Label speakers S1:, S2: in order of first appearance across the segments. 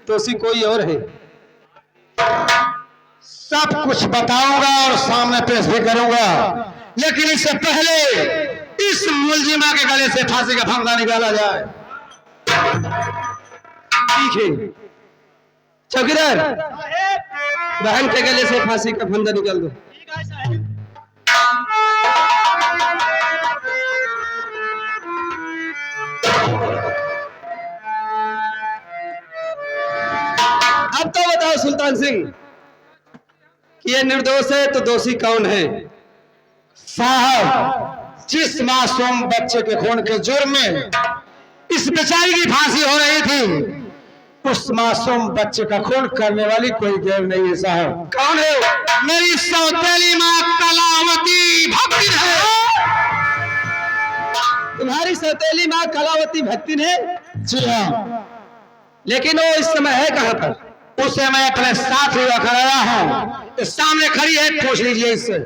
S1: तो उसी कोई और है।
S2: सब कुछ बताऊंगा और सामने पेश भी करूंगा, लेकिन इससे पहले इस मुलजिमा के गले से फांसी का फंदा निकाला जाए।
S1: ठीक है चौकीदार, बहन के गले से फांसी का फंदा निकाल दो। अब तो बताओ सुल्तान सिंह कि ये निर्दोष है तो दोषी कौन है?
S2: साहब, जिस मासूम बच्चे के खून के जुर्म में इस बेचारी की फांसी हो रही थी, उस मासूम बच्चे का खून करने वाली कोई गैर नहीं है साहब।
S1: कौन है?
S2: मेरी सौतेली माँ कलावती भक्तिन है।
S1: तुम्हारी सौतेली माँ कलावती भक्तिन है?
S2: जी हाँ।
S1: लेकिन वो इस समय है कहाँ पर?
S2: उसे मैं अपने साथ हुआ कराया हूँ, सामने खड़ी है, पूछ लीजिए इससे।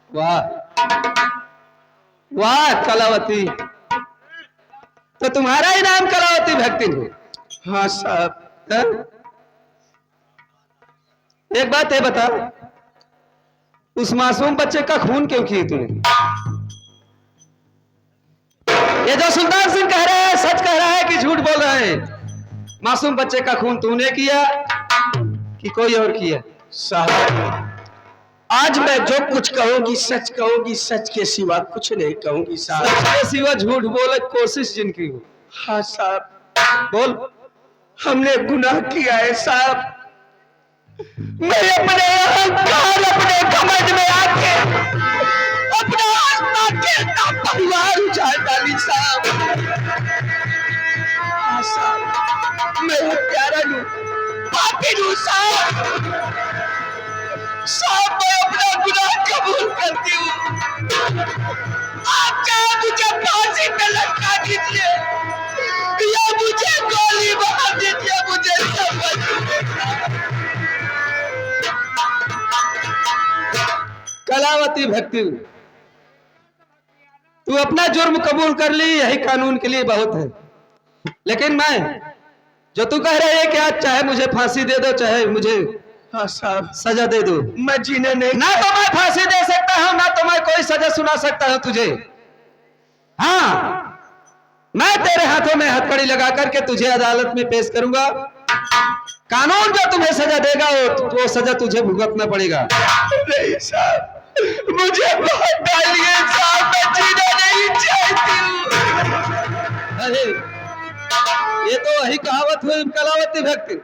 S1: वाह वाह कलावती, तो तुम्हारा ही नाम कलावती भक्तिन है?
S2: हाँ साहब।
S1: हाँ? एक बात है बता, उस मासूम बच्चे का खून क्यों किए तूने? ये जो सुल्तान सिंह कह रहा है सच कह रहा है कि झूठ बोल रहा है? मासूम बच्चे का खून तूने किया कि कोई और किया?
S2: साहब, आज मैं जो कुछ कहूंगी सच कहूंगी, सच के सिवा कुछ नहीं कहूंगी साहब।
S1: सच के सिवा झूठ बोले कोशिश जिनकी हो।
S2: हाँ साहब।
S1: बोल।
S2: हमने गुनाह किया है साहब। मैं अपने अहंकार, अपने घमंड में आके अपना आस्था के परिवार उजाड़ डाली साहब। हाँ साहब, मैं प्यारा हूँ, पापी हूँ साहब। साहब, मैं अपना गुनाह कबूल करती हूँ। आप चाहे मुझे फांसी पे लटका दीजिए या मुझे गोली मार दीजिए, मुझे
S1: कलावती भक्ति, तू अपना जुर्म कबूल कर ली, यही कानून के लिए बहुत है। लेकिन मैं जो तू कह रहे है कि आज चाहे मुझे फांसी दे दो चाहे मुझे
S2: हाँ साहब,
S1: सजा दे दो,
S2: मैं जीने नहीं।
S1: ना तो मैं फांसी दे सकता हूं ना तो मैं कोई सजा सुना सकता हूं तुझे। हाँ, मैं तेरे हाथों में हथकड़ी लगा करके तुझे अदालत में पेश करूंगा। कानून जो तुम्हें सजा देगा वो सजा तुझे भुगतना पड़ेगा।
S2: नहीं साहब, मुझे बहुत डालिए साहब, मैं जीना नहीं चाहती हूँ।
S1: अरे ये तो वही कहावत हुई कलावती भक्ति।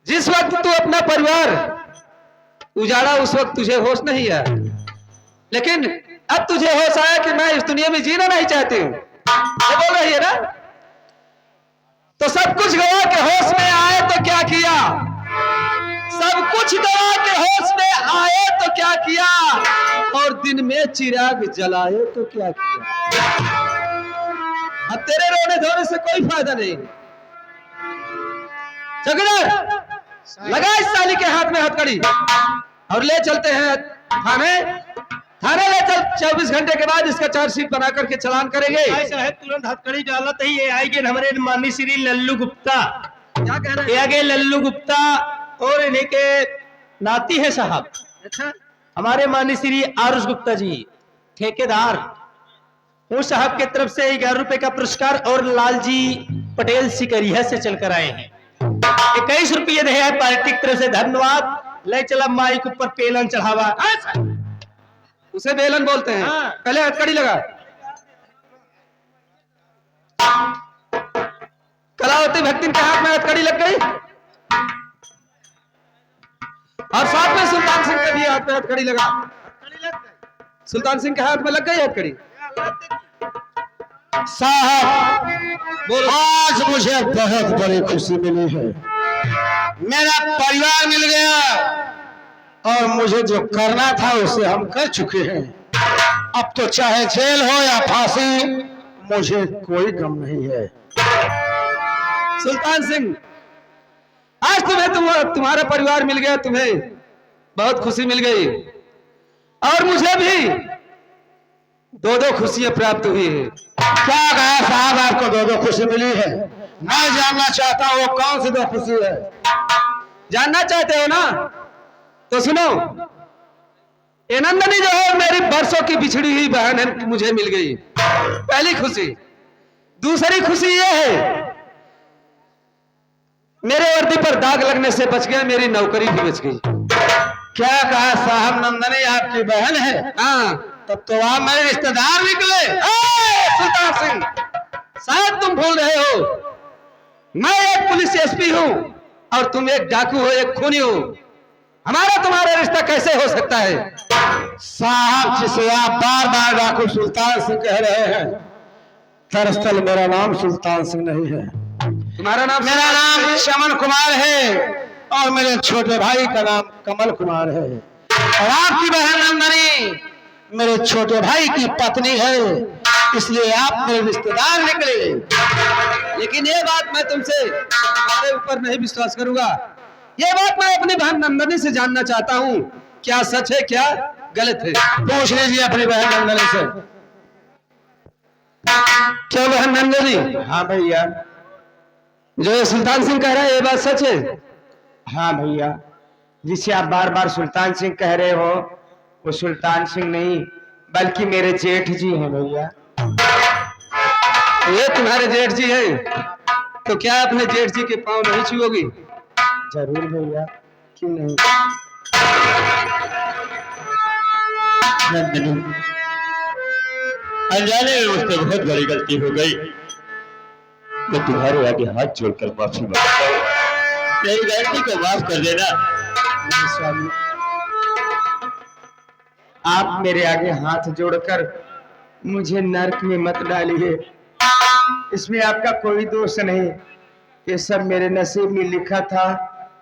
S1: जिस वक्त तू अपना परिवार उजाड़ा उस वक्त तुझे होश नहीं आया, लेकिन अब तुझे होश आया कि मैं इस दुनिया में जीना नहीं चाहती हूँ, ये बोल रही है ना? तो सब कुछ गवा के होश में आए तो क्या किया? सब कुछ गवा के होश में आए तो क्या किया? और दिन में चिराग जलाए तो क्या किया? अब तेरे रोने धोने से कोई फायदा नहीं। चौकीदार, लगा इस साली के हाथ में हथकड़ी और ले चलते हैं थाने। थाने ले चल, 24 घंटे के बाद इसका चार्जशीट बना करके चालान करेंगे।
S3: साहब तुरंत हथकड़ी डालत ही, ये आएंगे हमारे माननीय श्री लल्लू गुप्ता।
S1: क्या कह रहे
S3: ये आगे लल्लू गुप्ता और इन्हीं के नाती है साहब।
S1: अच्छा,
S3: हमारे माननीय श्री आरुष गुप्ता जी ठेकेदार, उस साहब के तरफ से 11 रुपए का पुरस्कार और लालजी पटेल सिकरिया से चलकर आए हैं। 21 रुपये दे है पार्टी की तरफ से, धन्यवाद। ले चला माइक ऊपर पेलन चढ़ावा।
S1: उसे बेलन बोलते हैं।
S3: हाँ।
S1: पहले हथकड़ी लगा। कलावती भक्तिन के हाथ में हथकड़ी लग गई और साथ में सुल्तान सिंह के भी हाथ में हथकड़ी लगा। सुल्तान सिंह के हाथ में लग गई हथकड़ी।
S2: साहब, आज मुझे बहुत बड़ी खुशी मिली है। मेरा परिवार मिल गया और मुझे जो करना था उसे हम कर चुके हैं। अब तो चाहे जेल हो या फांसी, मुझे कोई गम नहीं है।
S1: सुल्तान सिंह, आज तुम्हारा परिवार मिल गया, तुम्हें बहुत खुशी मिल गई और मुझे भी 2-2 खुशियां प्राप्त हुई है।
S2: क्या कहा साहब, आपको 2-2 खुशी मिली है? मैं जानना चाहता हूँ वो कौन सी 2 खुशी है?
S1: जानना चाहते हो ना, तो सुनो। ये नंदनी जो है मेरी बरसों की बिछड़ी हुई बहन है, मुझे मिल गई, पहली खुशी। दूसरी खुशी ये है, मेरे वर्दी पर दाग लगने से बच गया, मेरी नौकरी भी बच गई।
S2: क्या कहा साहब, नंदनी आपकी बहन है?
S1: हाँ,
S2: तब तो आप मेरे रिश्तेदार निकले।
S1: सुल्तान सिंह, शायद तुम भूल रहे हो, मैं एक पुलिस एसपी हूं और तुम एक डाकू हो, एक खूनी हो। हमारा तुम्हारा रिश्ता कैसे हो सकता है?
S2: साहब, जिसे आप बार बार डाकू सुल्तान सिंह कह रहे हैं, दरअसल मेरा नाम सुल्तान सिंह नहीं है।
S1: तुम्हारा नाम?
S2: मेरा नाम शमन कुमार है और मेरे छोटे भाई का नाम कमल कुमार है। और आपकी बहन नंदनी मेरे छोटे भाई की पत्नी है, इसलिए आप मेरे रिश्तेदार निकले।
S1: लेकिन ये बात मैं तुमसे तुम्हारे ऊपर नहीं विश्वास करूंगा। ये बात मैं अपनी बहन नंदनी से जानना चाहता हूँ, क्या सच है क्या गलत है?
S2: पूछ लीजिए अपनी बहन नंदनी से।
S1: क्या बहन नंदनी?
S2: हाँ भैया।
S1: जो ये सुल्तान सिंह कह रहा है, ये बात सच है?
S3: हाँ भैया, जिसे आप बार बार सुल्तान सिंह कह रहे हो, वो सुल्तान सिंह नहीं बल्कि मेरे जेठ जी हैं भैया।
S1: ये तुम्हारे जेठ जी हैं, तो क्या अपने जेठ जी के पांव नहीं छुओगी?
S3: जरूर भैया, क्यों नहीं।
S4: नंदनी, अनजाने में मुझसे बहुत बड़ी गलती हो गई। मैं तुम्हारे आगे हाथ जोड़कर माफी मांगता हूँ, मेरी गलती को माफ कर देना।
S3: स्वामी, आप मेरे आगे हाथ जोड़कर मुझे नरक में मत डालिए। इसमें आपका कोई दोष नहीं, ये सब मेरे नसीब में लिखा था,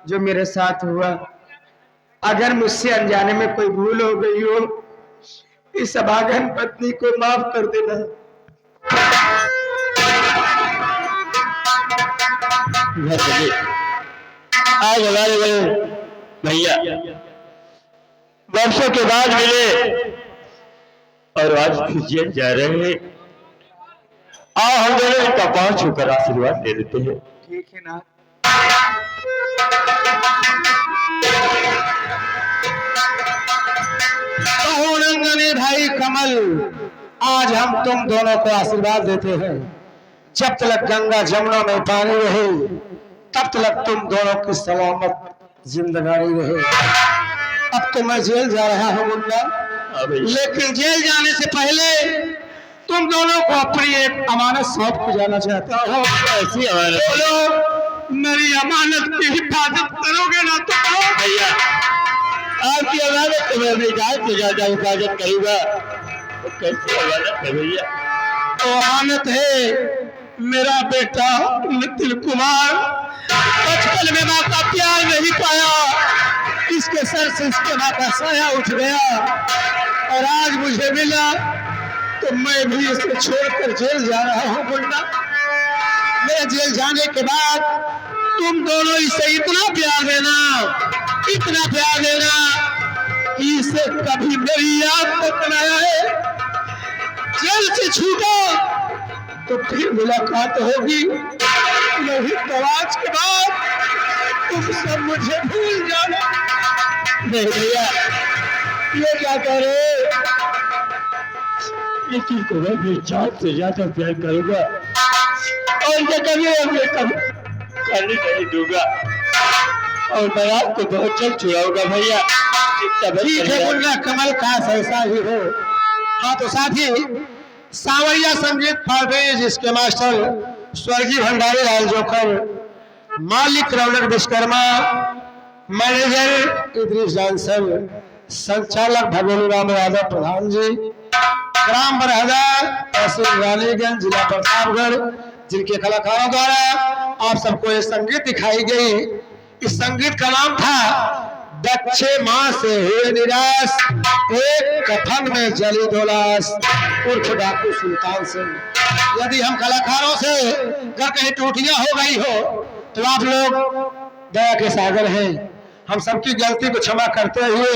S3: जो मेरे साथ हुआ। अगर मुझसे अनजाने में कोई भूल हो गई हो, इस अभागन पत्नी को माफ कर देना।
S4: आज हमारे बड़े भैया वर्षों के बाद मिले और आज फिर जेल जा रहे हैं। आओ हम दोनों इनका पांव छूकर आशीर्वाद दे देते हैं।
S3: ठीक है ना?
S2: नंदनी भाई कमल, आज हम तुम दोनों को आशीर्वाद देते हैं। जब तक गंगा जमुना में पानी रहे, तब तक तुम दोनों की सलामत जिंदगानी रहे। अब तो मैं जेल जा रहा हूँ मुन्ना, लेकिन जेल जाने से पहले तुम दोनों को अपनी एक अमानत सौंप के जाना चाहता हूँ।
S4: ऐसी अमानत?
S2: बोलो, मेरी अमानत की हिफाजत करोगे ना? तो करो
S4: भैया, आपकी अमानत तो मैं अपनी जान से ज्यादा हिफाजत करूंगा। तो कैसी अमानत है भैया?
S2: तो अमानत है मेरा बेटा नितिन कुमार। बचपन में माँ का प्यार नहीं पाया, इसके सर से इसके माँ का साया उठ गया, और आज मुझे मिला तो मैं भी इसे छोड़कर जेल जा रहा हूँ मुन्ना। मेरे जेल जाने के बाद तुम दोनों इसे इतना प्यार देना, इतना प्यार देना कि इसे कभी मेरी याद तक न आए। जेल से छूटो तो फिर मुलाकात होगी, नहीं तो आज के बाद तुम सब मुझे भूल जाना।
S4: नहीं भैया,
S2: ये क्या कह रहे हो?
S4: लेकिन को मैं अपनी जान से ज्यादा प्यार करूंगा और ये कभी अपने कम करने नहीं दूंगा, और मैं आपको बहुत जल्द छुड़ाऊंगा भैया।
S2: ठीक है मुन्ना कमल, काश ऐसा ही हो। हाँ तो साथी, सावरिया संगीत फाड़े जिसके मास्टर स्वर्गीय भंडारी लाल जोकर, मालिक रौनक विश्वकर्मा, मैनेजर इद्रिस डांसर, संचालक भगोलू राम यादव प्रधान जी, ग्राम बरहदा, तहसील रानीगंज, जिला प्रतापगढ़, जिनके कलाकारों द्वारा आप सबको ये संगीत दिखाई गई। इस संगीत का नाम था दक्षे माँ से हुए निराश, एक कफन में जली दो लाश, उर्फ डाकू सुल्तान सिंह। यदि हम कलाकारों से अगर कहीं त्रुटियां हो गई हो तो आप लोग दया के सागर हैं। हम सबकी गलती को क्षमा करते हुए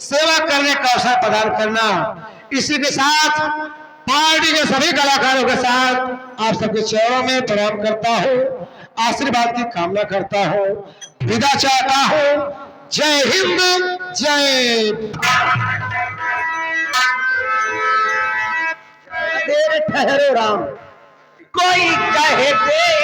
S2: सेवा करने का अवसर प्रदान करना। इसी के साथ पार्टी के सभी कलाकारों के साथ आप सबके चरणों में प्रणाम करता हूँ, आशीर्वाद की कामना करता हूँ, विदा चाहता हूँ। जय हिंद, जय
S3: देर ठहरो राम, कोई कहे दे